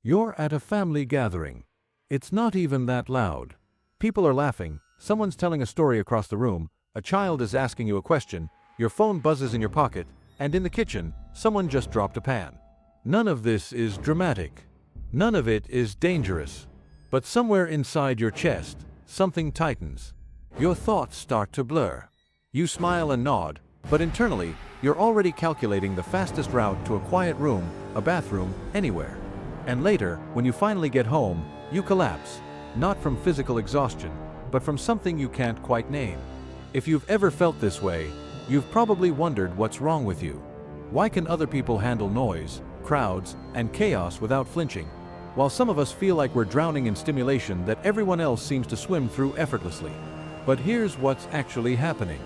You're at a family gathering. It's not even that loud. People are laughing, someone's telling a story across the room, a child is asking you a question, your phone buzzes in your pocket, and in the kitchen, someone just dropped a pan. None of this is dramatic. None of it is dangerous. But somewhere inside your chest, something tightens. Your thoughts start to blur. You smile and nod, but internally, you're already calculating the fastest route to a quiet room, a bathroom, anywhere. And later, when you finally get home, you collapse, not from physical exhaustion, but from something you can't quite name. If you've ever felt this way, you've probably wondered what's wrong with you. Why can other people handle noise, crowds, and chaos without flinching, while some of us feel like we're drowning in stimulation that everyone else seems to swim through effortlessly? But here's what's actually happening,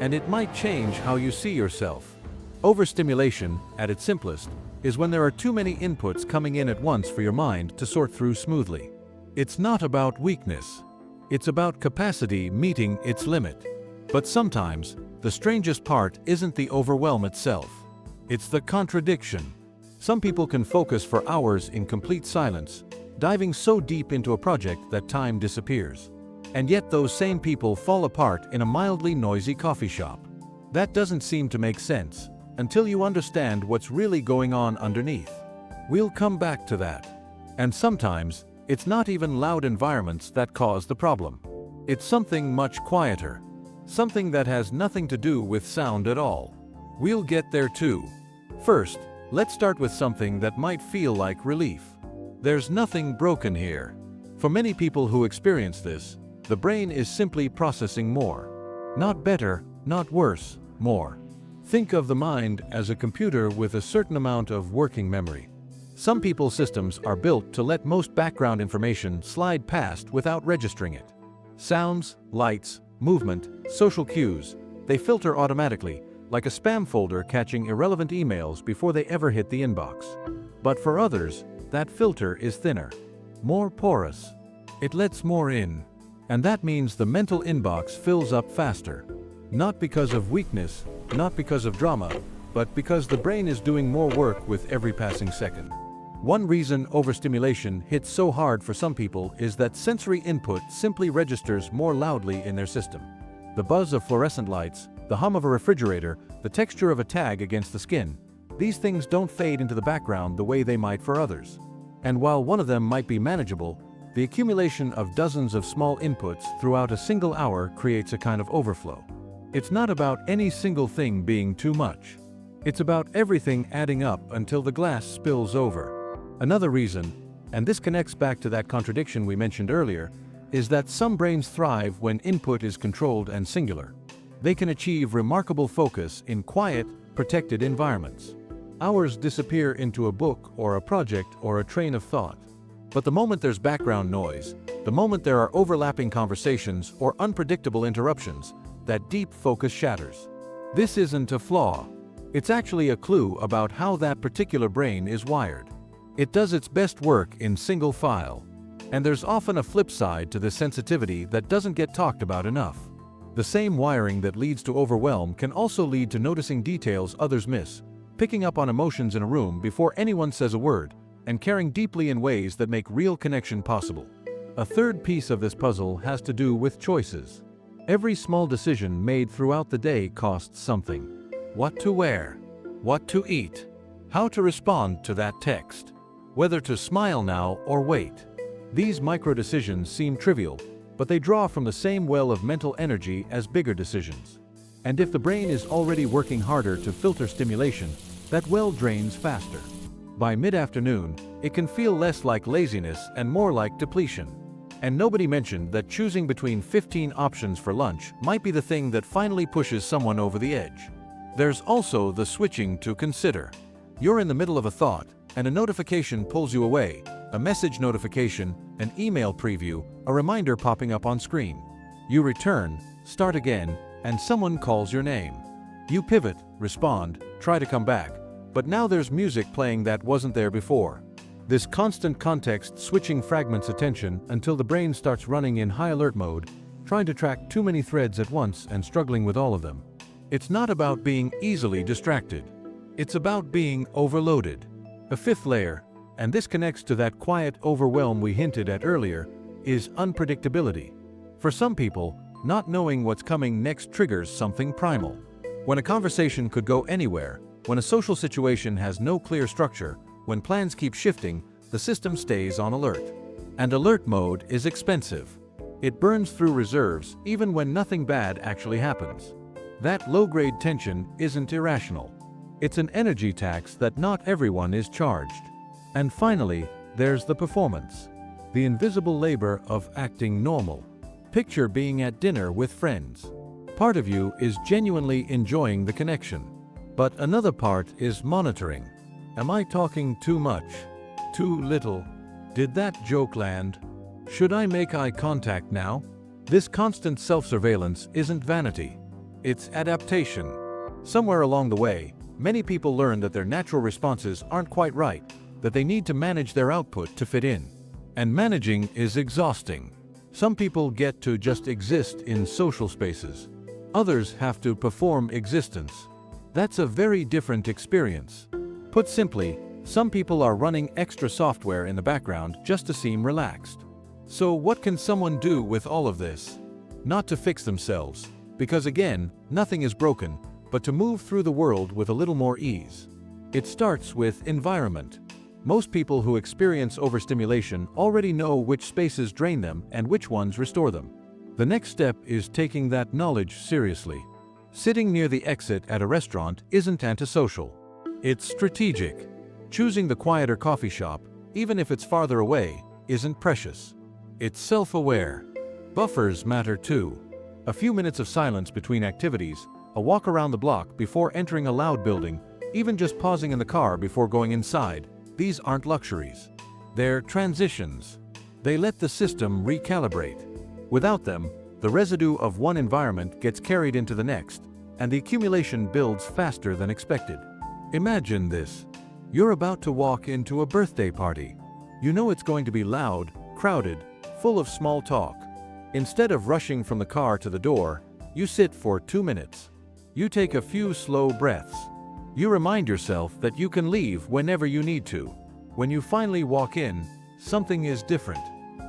and it might change how you see yourself. Overstimulation, at its simplest, is when there are too many inputs coming in at once for your mind to sort through smoothly. It's not about weakness. It's about capacity meeting its limit. But sometimes, the strangest part isn't the overwhelm itself. It's the contradiction. Some people can focus for hours in complete silence, diving so deep into a project that time disappears. And yet those same people fall apart in a mildly noisy coffee shop. That doesn't seem to make sense until you understand what's really going on underneath. We'll come back to that. And sometimes, it's not even loud environments that cause the problem. It's something much quieter. Something that has nothing to do with sound at all. We'll get there too. First, let's start with something that might feel like relief. There's nothing broken here. For many people who experience this, the brain is simply processing more. Not better, not worse, more. Think of the mind as a computer with a certain amount of working memory. Some people's systems are built to let most background information slide past without registering it. Sounds, lights, movement, social cues, they filter automatically, like a spam folder catching irrelevant emails before they ever hit the inbox. But for others, that filter is thinner, more porous. It lets more in. And that means the mental inbox fills up faster. Not because of weakness, not because of drama, but because the brain is doing more work with every passing second. One reason overstimulation hits so hard for some people is that sensory input simply registers more loudly in their system. The buzz of fluorescent lights, the hum of a refrigerator, the texture of a tag against the skin, these things don't fade into the background the way they might for others. And while one of them might be manageable, the accumulation of dozens of small inputs throughout a single hour creates a kind of overflow. It's not about any single thing being too much. It's about everything adding up until the glass spills over. Another reason, and this connects back to that contradiction we mentioned earlier, is that some brains thrive when input is controlled and singular. They can achieve remarkable focus in quiet, protected environments. Hours disappear into a book or a project or a train of thought. But the moment there's background noise, the moment there are overlapping conversations or unpredictable interruptions, that deep focus shatters. This isn't a flaw. It's actually a clue about how that particular brain is wired. It does its best work in single file. And there's often a flip side to this sensitivity that doesn't get talked about enough. The same wiring that leads to overwhelm can also lead to noticing details others miss, picking up on emotions in a room before anyone says a word, and caring deeply in ways that make real connection possible. A third piece of this puzzle has to do with choices. Every small decision made throughout the day costs something. What to wear, what to eat, how to respond to that text, whether to smile now or wait. These micro decisions seem trivial, but they draw from the same well of mental energy as bigger decisions. And if the brain is already working harder to filter stimulation, that well drains faster. By mid-afternoon, it can feel less like laziness and more like depletion. And nobody mentioned that choosing between 15 options for lunch might be the thing that finally pushes someone over the edge. There's also the switching to consider. You're in the middle of a thought, and a notification pulls you away, a message notification, an email preview, a reminder popping up on screen. You return, start again, and someone calls your name. You pivot, respond, try to come back, but now there's music playing that wasn't there before. This constant context switching fragments attention until the brain starts running in high alert mode, trying to track too many threads at once and struggling with all of them. It's not about being easily distracted. It's about being overloaded. A fifth layer, And this connects to that quiet overwhelm we hinted at earlier, is unpredictability. For some people, not knowing what's coming next triggers something primal. When a conversation could go anywhere, when a social situation has no clear structure, when plans keep shifting, the system stays on alert. And alert mode is expensive. It burns through reserves even when nothing bad actually happens. That low-grade tension isn't irrational. It's an energy tax that not everyone is charged. And finally, there's the performance. The invisible labor of acting normal. Picture being at dinner with friends. Part of you is genuinely enjoying the connection. But another part is monitoring. Am I talking too much? Too little? Did that joke land? Should I make eye contact now? This constant self-surveillance isn't vanity. It's adaptation. Somewhere along the way, many people learn that their natural responses aren't quite right, that they need to manage their output to fit in. And managing is exhausting. Some people get to just exist in social spaces. Others have to perform existence. That's a very different experience. Put simply, some people are running extra software in the background just to seem relaxed. So what can someone do with all of this? Not to fix themselves, because again, nothing is broken, but to move through the world with a little more ease. It starts with environment. Most people who experience overstimulation already know which spaces drain them and which ones restore them. The next step is taking that knowledge seriously. Sitting near the exit at a restaurant isn't antisocial. It's strategic. Choosing the quieter coffee shop, even if it's farther away, isn't precious. It's self-aware. Buffers matter too. A few minutes of silence between activities, a walk around the block before entering a loud building, even just pausing in the car before going inside. These aren't luxuries. They're transitions. They let the system recalibrate. Without them, the residue of one environment gets carried into the next, and the accumulation builds faster than expected. Imagine this. You're about to walk into a birthday party. You know it's going to be loud, crowded, full of small talk. Instead of rushing from the car to the door, you sit for 2 minutes. You take a few slow breaths. You remind yourself that you can leave whenever you need to. When you finally walk in, something is different.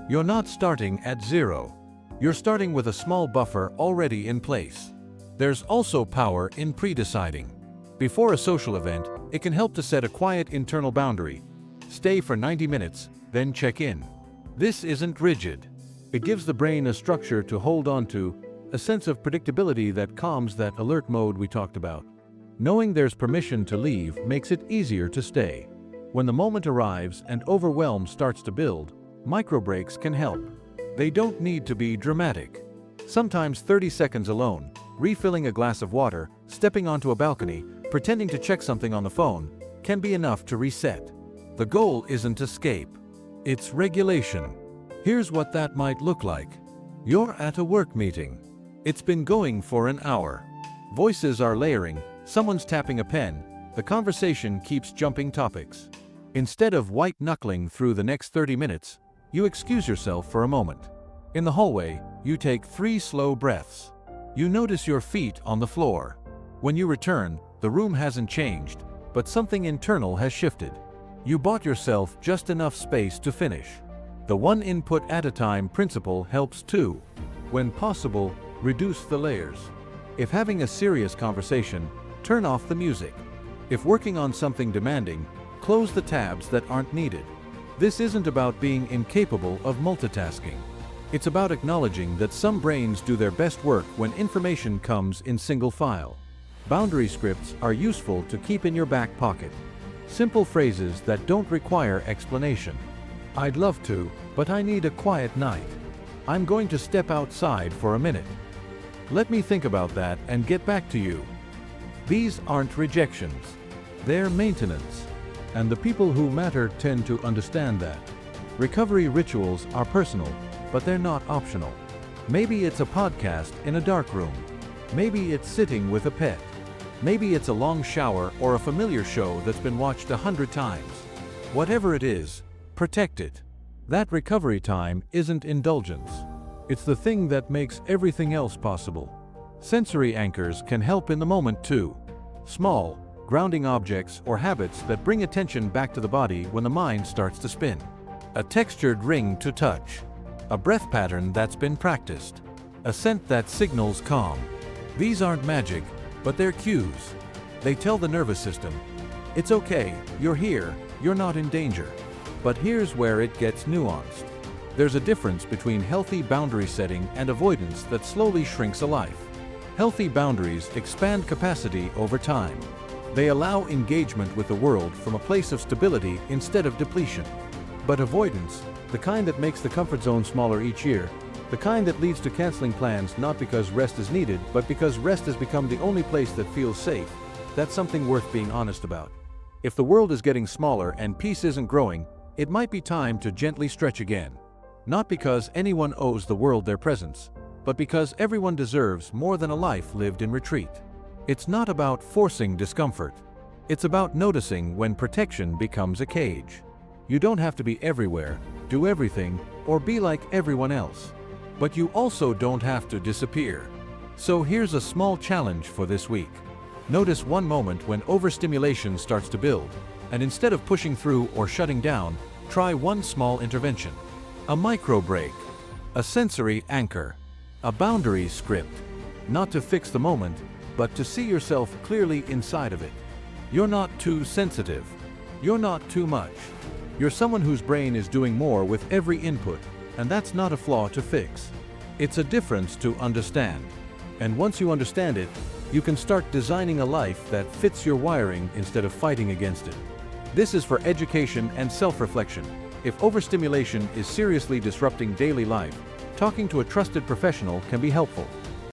You're not starting at zero. You're starting with a small buffer already in place. There's also power in pre-deciding. Before a social event, it can help to set a quiet internal boundary. Stay for 90 minutes, then check in. This isn't rigid. It gives the brain a structure to hold on to, a sense of predictability that calms that alert mode we talked about. Knowing there's permission to leave makes it easier to stay. When the moment arrives and overwhelm starts to build, micro breaks can help. They don't need to be dramatic. Sometimes 30 seconds alone, refilling a glass of water, stepping onto a balcony, pretending to check something on the phone, can be enough to reset. The goal isn't escape. It's regulation. Here's what that might look like. You're at a work meeting. It's been going for an hour. Voices are layering, someone's tapping a pen, the conversation keeps jumping topics. Instead of white-knuckling through the next 30 minutes, you excuse yourself for a moment. In the hallway, you take 3 slow breaths. You notice your feet on the floor. When you return, the room hasn't changed, but something internal has shifted. You bought yourself just enough space to finish. The one input at a time principle helps too. When possible, reduce the layers. If having a serious conversation, turn off the music. If working on something demanding, close the tabs that aren't needed. This isn't about being incapable of multitasking. It's about acknowledging that some brains do their best work when information comes in single file. Boundary scripts are useful to keep in your back pocket. Simple phrases that don't require explanation. I'd love to, but I need a quiet night. I'm going to step outside for a minute. Let me think about that and get back to you. These aren't rejections. They're maintenance. And the people who matter tend to understand that. Recovery rituals are personal, but they're not optional. Maybe it's a podcast in a dark room. Maybe it's sitting with a pet. Maybe it's a long shower or a familiar show that's been watched 100 times. Whatever it is, protect it. That recovery time isn't indulgence. It's the thing that makes everything else possible. Sensory anchors can help in the moment too. Small, grounding objects, or habits that bring attention back to the body when the mind starts to spin. A textured ring to touch. A breath pattern that's been practiced. A scent that signals calm. These aren't magic, but they're cues. They tell the nervous system, it's okay, you're here, you're not in danger. But here's where it gets nuanced. There's a difference between healthy boundary setting and avoidance that slowly shrinks a life. Healthy boundaries expand capacity over time. They allow engagement with the world from a place of stability instead of depletion. But avoidance, the kind that makes the comfort zone smaller each year, the kind that leads to canceling plans not because rest is needed, but because rest has become the only place that feels safe, that's something worth being honest about. If the world is getting smaller and peace isn't growing, it might be time to gently stretch again. Not because anyone owes the world their presence, but because everyone deserves more than a life lived in retreat. It's not about forcing discomfort. It's about noticing when protection becomes a cage. You don't have to be everywhere, do everything, or be like everyone else. But you also don't have to disappear. So here's a small challenge for this week. Notice one moment when overstimulation starts to build, and instead of pushing through or shutting down, try one small intervention. A micro break, a sensory anchor, a boundary script. Not to fix the moment, but to see yourself clearly inside of it. You're not too sensitive. You're not too much. You're someone whose brain is doing more with every input, and that's not a flaw to fix. It's a difference to understand. And once you understand it, you can start designing a life that fits your wiring instead of fighting against it. This is for education and self-reflection. If overstimulation is seriously disrupting daily life, talking to a trusted professional can be helpful.